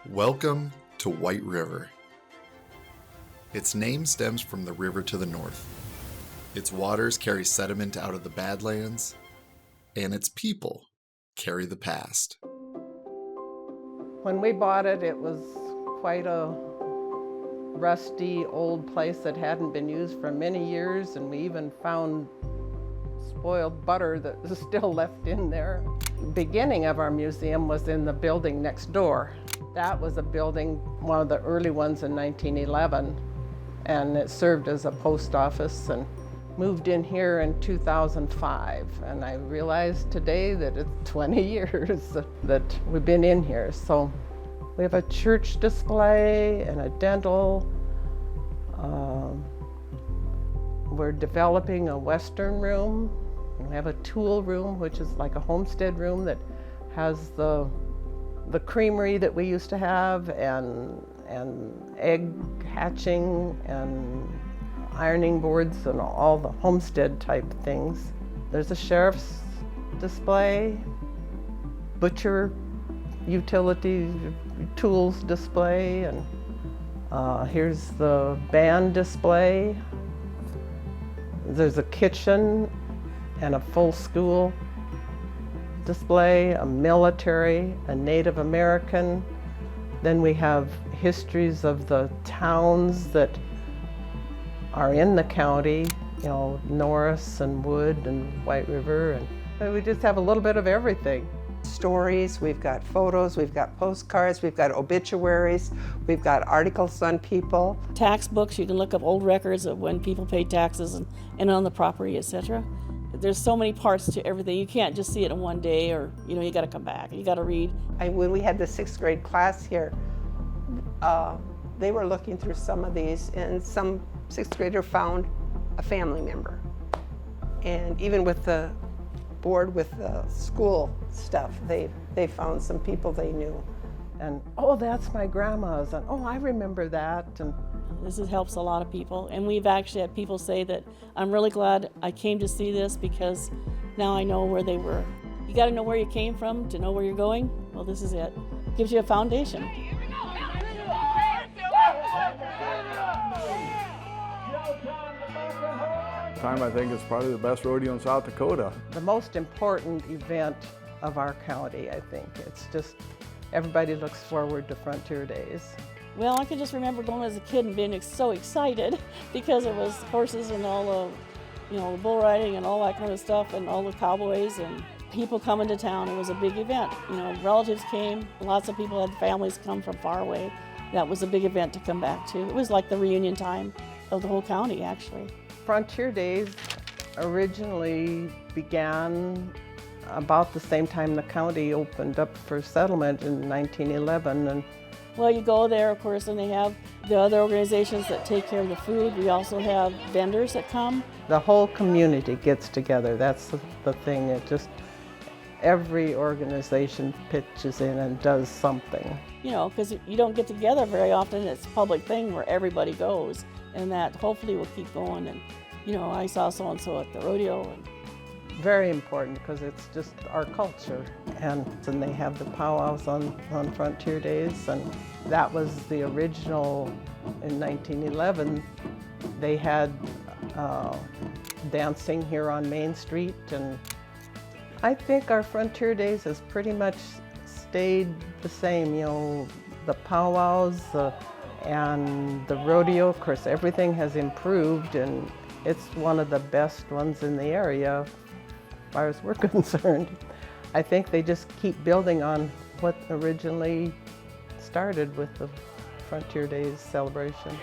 Welcome to White River. Its name stems from the river to the north. Its waters carry sediment out of the Badlands, and its people carry the past. When we bought it, it was quite a rusty old place that hadn't been used for many years, and we even found spoiled butter that was still left in there. The beginning of our museum was in the building next door. That was a building, one of the early ones in 1911, and it served as a post office, and moved in here in 2005. And I realized today that it's 20 years that we've been in here. So we have a church display and a dental. We're developing a Western room. We have a tool room, which is like a homestead room that has the creamery that we used to have, and egg hatching and ironing boards and all the homestead type things. There's a sheriff's display, butcher utility tools display, and here's the band display. There's a kitchen and a full school display, a military, a Native American. Then we have histories of the towns that are in the county, you know, Norris and Wood and White River, and we just have a little bit of everything. Stories, we've got photos, we've got postcards, we've got obituaries, we've got articles on people. Tax books, you can look up old records of when people paid taxes and on the property, etc. There's so many parts to everything. You can't just see it in one day, or you got to come back. You got to read. When we had the 6th grade class here, they were looking through some of these, and some 6th grader found a family member. And even with the board with the school stuff, they found some people they knew. And oh, that's my grandma's, and oh, I remember that. And this helps a lot of people, and we've actually had people say that I'm really glad I came to see this because now I know where they were. You got to know where you came from to know where you're going. Well, this is it. Gives you a foundation. Time, I think, is probably the best rodeo in South Dakota. The most important event of our county, I think. It's just, everybody looks forward to Frontier Days. Well, I can just remember going as a kid and being so excited because it was horses and all the, the bull riding and all that kind of stuff, and all the cowboys and people coming to town. It was a big event. Relatives came. Lots of people had families come from far away. That was a big event to come back to. It was like the reunion time of the whole county, actually. Frontier Days originally began about the same time the county opened up for settlement in 1911. And well, you go there, of course, and they have the other organizations that take care of the food. We also have vendors that come. The whole community gets together. That's the thing. It just, every organization pitches in and does something. Because you don't get together very often. It's a public thing where everybody goes, and that hopefully will keep going. And, I saw so-and-so at the rodeo. Very important because it's just our culture, and they have the powwows on Frontier Days, and that was the original. In 1911 they had dancing here on Main Street, and I think our Frontier Days has pretty much stayed the same. The powwows and the rodeo, of course, everything has improved, and it's one of the best ones in the area as far as we're concerned. I think they just keep building on what originally started with the Frontier Days celebration.